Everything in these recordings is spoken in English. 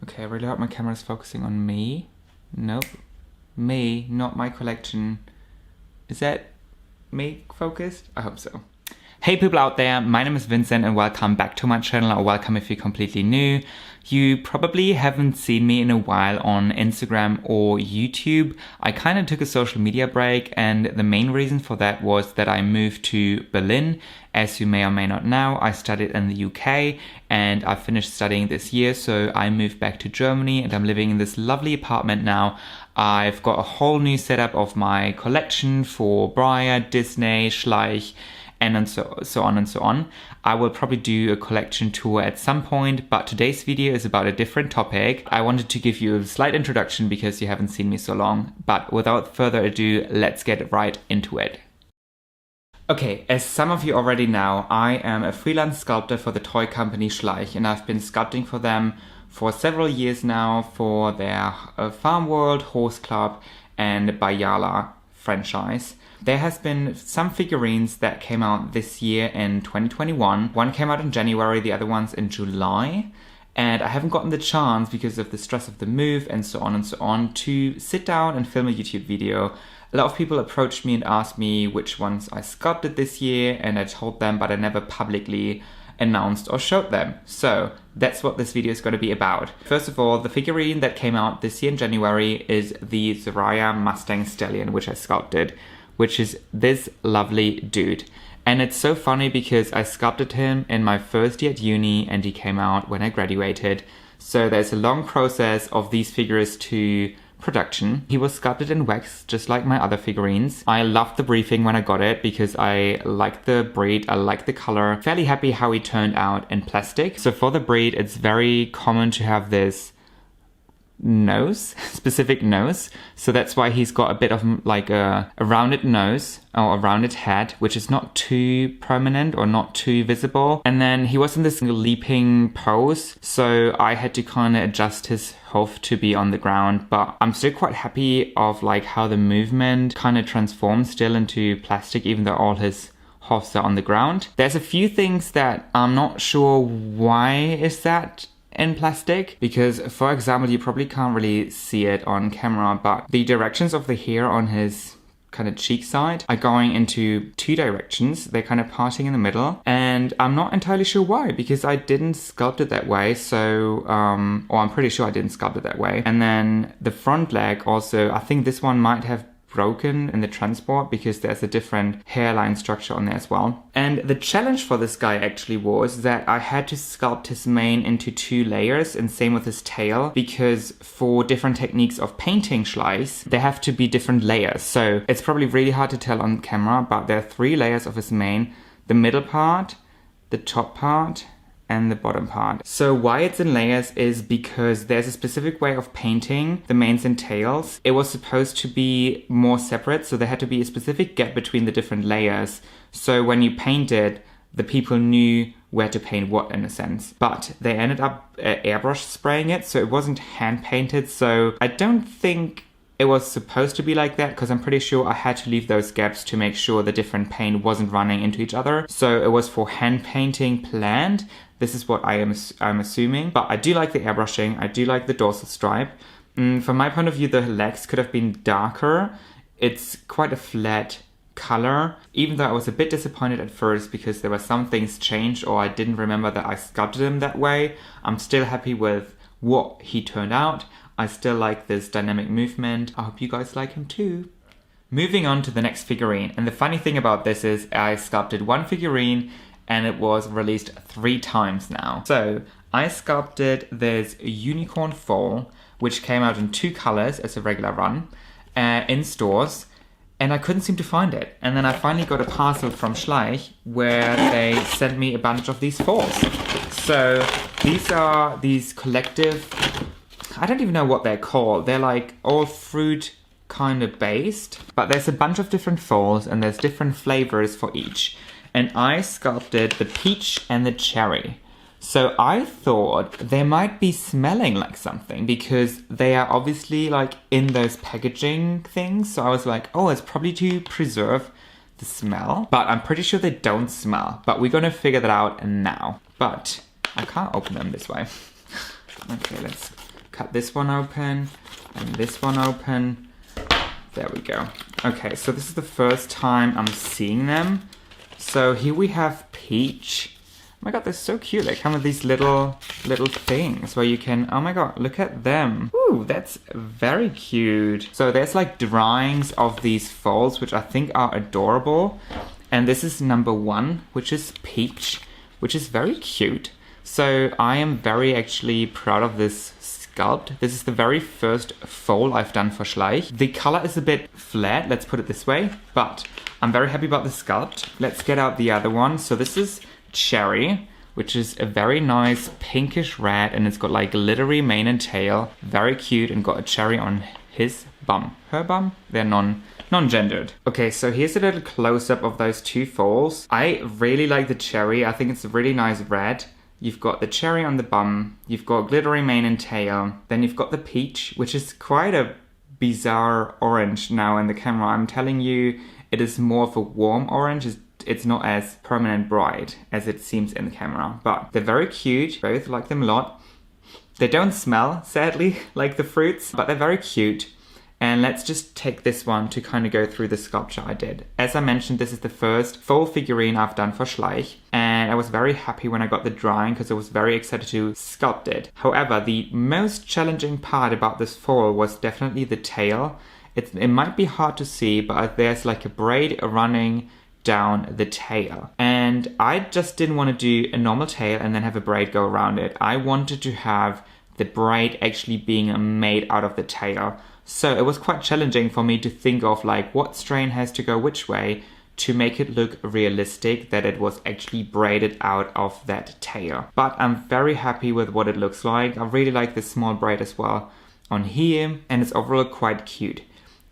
Okay, I really hope my camera is focusing on me. Nope. Me, not my collection. Is that me focused? I hope so. Hey people out there, my name is Vincent and welcome back to my channel, or welcome if you're completely new. You probably haven't seen me in a while on Instagram or YouTube. I kind of took a social media break, and the main reason for that was that I moved to Berlin. As you may or may not know, I studied in the UK and I finished studying this year, so I moved back to Germany and I'm living in this lovely apartment now. I've got a whole new setup of my collection for Zarya, Disney, Schleich, and so on and so on. I will probably do a collection tour at some point, but today's video is about a different topic. I wanted to give you a slight introduction because you haven't seen me so long, but without further ado, let's get right into it. Okay, as some of you already know, I am a freelance sculptor for the toy company Schleich, and I've been sculpting for them for several years now for their Farm World, Horse Club, and Bayala franchise. There has been some figurines that came out this year in 2021. One came out in January, the other one's in July. And I haven't gotten the chance, because of the stress of the move and so on, to sit down and film a YouTube video. A lot of people approached me and asked me which ones I sculpted this year, and I told them, but I never publicly announced or showed them. So that's what this video is going to be about. First of all, the figurine that came out this year in January is the Zarya Mustang Stallion, which I sculpted, which is this lovely dude. And it's so funny because I sculpted him in my first year at uni and he came out when I graduated. So there's a long process of these figures to production. He was sculpted in wax, just like my other figurines. I loved the briefing when I got it because I liked the breed, I liked the color. Fairly happy how he turned out in plastic. So for the breed, it's very common to have this specific nose, so that's why he's got a bit of like a rounded nose or a rounded head, which is not too prominent or not too visible. And then he was in this leaping pose, so I had to kind of adjust his hoof to be on the ground, but I'm still quite happy of like how the movement kind of transforms still into plastic, even though all his hoofs are on the ground. There's a few things that I'm not sure why is that in plastic, because for example, you probably can't really see it on camera, but the directions of the hair on his kind of cheek side are going into two directions. They're kind of parting in the middle, and I'm not entirely sure why, because I didn't sculpt it that way. So or I'm pretty sure I didn't sculpt it that way. And then the front leg also, I think this one might have broken in the transport because there's a different hairline structure on there as well. And the challenge for this guy actually was that I had to sculpt his mane into 2 layers, and same with his tail, because for different techniques of painting Schleichs, there have to be different layers. So it's probably really hard to tell on camera, but there are 3 layers of his mane: the middle part, the top part, and the bottom part. So why it's in layers is because there's a specific way of painting the manes and tails. It was supposed to be more separate, so there had to be a specific gap between the different layers. So when you painted, the people knew where to paint what, in a sense. But they ended up airbrush spraying it, so it wasn't hand painted. So I don't think it was supposed to be like that, because I'm pretty sure I had to leave those gaps to make sure the different paint wasn't running into each other. So it was for hand painting planned. This is what I'm assuming. But I do like the airbrushing. I do like the dorsal stripe. From my point of view, the legs could have been darker. It's quite a flat color, even though I was a bit disappointed at first because there were some things changed, or I didn't remember that I sculpted him that way. I'm still happy with what he turned out. I still like this dynamic movement. I hope you guys like him too. Moving on to the next figurine. And the funny thing about this is I sculpted one figurine and it was released 3 times now. So I sculpted this unicorn foal, which came out in 2 colors as a regular run in stores, and I couldn't seem to find it. And then I finally got a parcel from Schleich where they sent me a bunch of these foals. So these are these collective, I don't even know what they're called. They're like all fruit kind of based, but there's a bunch of different foals and there's different flavors for each. And I sculpted the peach and the cherry. So I thought they might be smelling like something because they are obviously like in those packaging things. So I was like, oh, it's probably to preserve the smell, but I'm pretty sure they don't smell, but we're gonna figure that out now. But I can't open them this way. Okay, let's cut this one open and this one open. There we go. Okay, so this is the first time I'm seeing them. So here we have Peach. Oh my god, they're so cute. They come with these little things where you can, oh my god, look at them. Ooh, that's very cute. So there's like drawings of these foals, which I think are adorable. And this is number 1, which is Peach, which is very cute. So I am very actually proud of this sculpt. This is the very first foal I've done for Schleich. The color is a bit flat, let's put it this way, but I'm very happy about the sculpt. Let's get out the other one. So this is Cherry, which is a very nice pinkish red, and it's got like glittery mane and tail. Very cute, and got a cherry on his bum. Her bum? They're non-gendered. Okay, so here's a little close-up of those 2 foals. I really like the cherry. I think it's a really nice red. You've got the cherry on the bum, you've got glittery mane and tail, then you've got the peach, which is quite a bizarre orange now in the camera. I'm telling you, it is more of a warm orange. It's not as permanent bright as it seems in the camera, but they're very cute. Both like them a lot. They don't smell, sadly, like the fruits, but they're very cute. And let's just take this one to kind of go through the sculpture I did. As I mentioned, this is the first full figurine I've done for Schleich, and I was very happy when I got the drawing because I was very excited to sculpt it. However, the most challenging part about this foal was definitely the tail. It might be hard to see, but there's like a braid running down the tail. And I just didn't want to do a normal tail and then have a braid go around it. I wanted to have the braid actually being made out of the tail. So it was quite challenging for me to think of like what strain has to go which way to make it look realistic that it was actually braided out of that tail. But I'm very happy with what it looks like. I really like this small braid as well on here, and it's overall quite cute.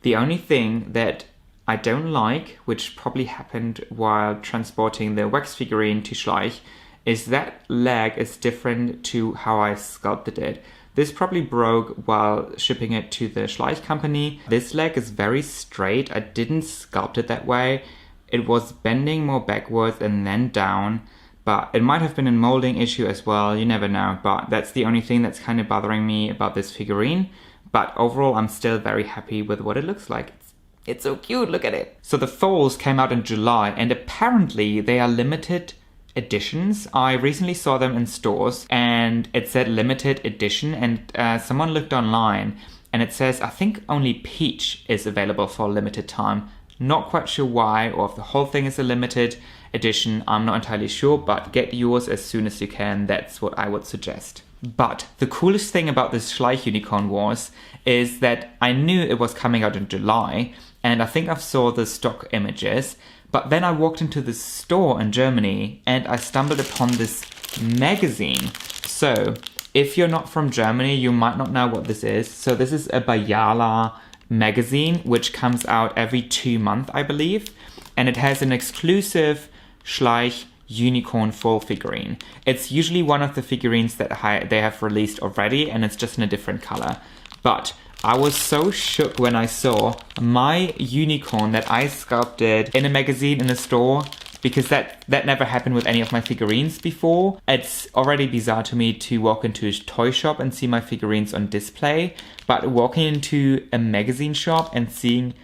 The only thing that I don't like, which probably happened while transporting the wax figurine to Schleich, is that leg is different to how I sculpted it. This probably broke while shipping it to the Schleich company. This leg is very straight. I didn't sculpt it that way. It was bending more backwards and then down, but it might have been a molding issue as well. You never know, but that's the only thing that's kind of bothering me about this figurine. But overall, I'm still very happy with what it looks like. It's so cute, look at it. So the foals came out in July, and apparently they are limited editions. I recently saw them in stores and it said limited edition, and someone looked online and it says I think only Peach is available for a limited time. Not quite sure why, or if the whole thing is a limited edition, I'm not entirely sure, but get yours as soon as you can. That's what I would suggest. But the coolest thing about this Schleich unicorn is that I knew it was coming out in July, and I think I saw the stock images. But then I walked into the store in Germany and I stumbled upon this magazine. So if you're not from Germany, you might not know what this is. So this is a Bayala magazine, which comes out every 2 months, I believe. And it has an exclusive Schleich unicorn full figurine. It's usually one of the figurines that they have released already, and it's just in a different color. But I was so shook when I saw my unicorn that I sculpted in a magazine in a store, because that never happened with any of my figurines before. It's already bizarre to me to walk into a toy shop and see my figurines on display, but walking into a magazine shop and seeing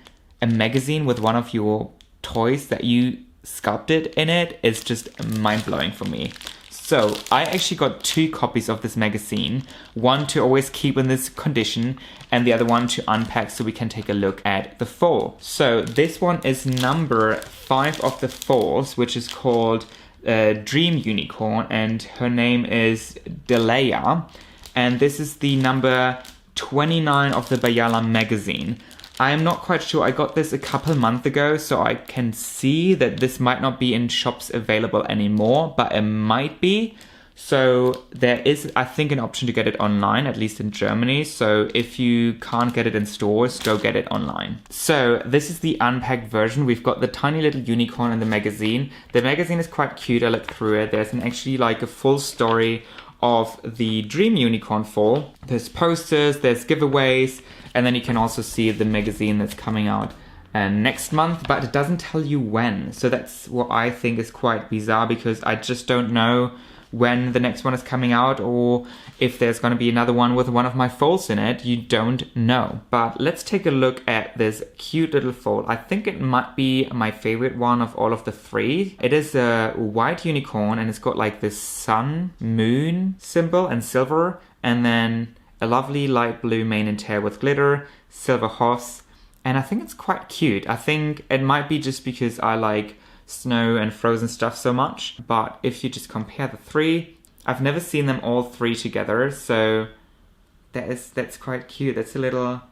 a magazine with one of your toys that you sculpted in it is just mind-blowing for me. So I actually got 2 copies of this magazine, one to always keep in this condition and the other one to unpack so we can take a look at the foal. So this one is number 5 of the foals, which is called Dream Unicorn, and her name is Zarya, and this is the number 29 of the Bayala magazine. I am not quite sure. I got this a couple months ago, so I can see that this might not be in shops available anymore, but it might be. So there is, I think, an option to get it online, at least in Germany. So if you can't get it in stores, go get it online. So this is the unpacked version. We've got the tiny little unicorn in the magazine. The magazine is quite cute. I looked through it. There's actually like a full story of the Dream Unicorn foal. There's posters, there's giveaways, and then you can also see the magazine that's coming out next month, but it doesn't tell you when. So that's what I think is quite bizarre, because I just don't know when the next one is coming out, or if there's going to be another one with one of my foals in it. You don't know. But let's take a look at this cute little foal. I think it might be my favorite one of all of the three. It is a white unicorn, and it's got like this sun, moon symbol and silver, and then a lovely light blue mane and tail with glitter, silver hooves, and I think it's quite cute. I think it might be just because I like snow and frozen stuff so much, but if you just compare the three, I've never seen them all three together, so that's quite cute. That's a little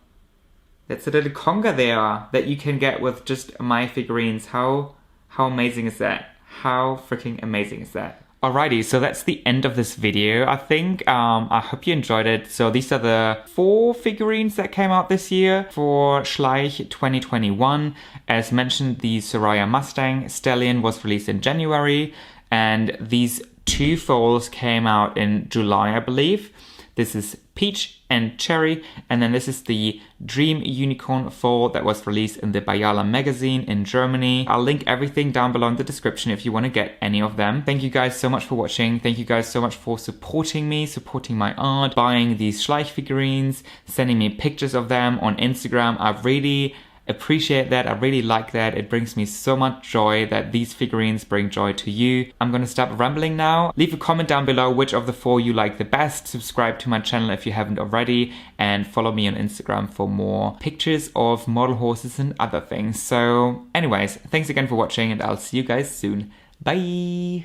conga there that you can get with just my figurines. How amazing is that? How freaking amazing is that? Alrighty, so that's the end of this video. I think I hope you enjoyed it. So these are the 4 figurines that came out this year for Schleich 2021. As mentioned, the Zarya Mustang Stallion was released in January, and these 2 foals came out in July, I believe. This is Peach and Cherry, and then this is the Dream Unicorn foal that was released in the Bayala magazine in Germany. I'll link everything down below in the description if you want to get any of them. Thank you guys so much for watching. Thank you guys so much for supporting me, supporting my art, buying these Schleich figurines, sending me pictures of them on Instagram. I really appreciate that. I really like that. It brings me so much joy that these figurines bring joy to you. I'm gonna stop rambling now. Leave a comment down below which of the 4 you like the best. Subscribe to my channel if you haven't already, and follow me on Instagram for more pictures of model horses and other things. So anyways, thanks again for watching, and I'll see you guys soon. Bye!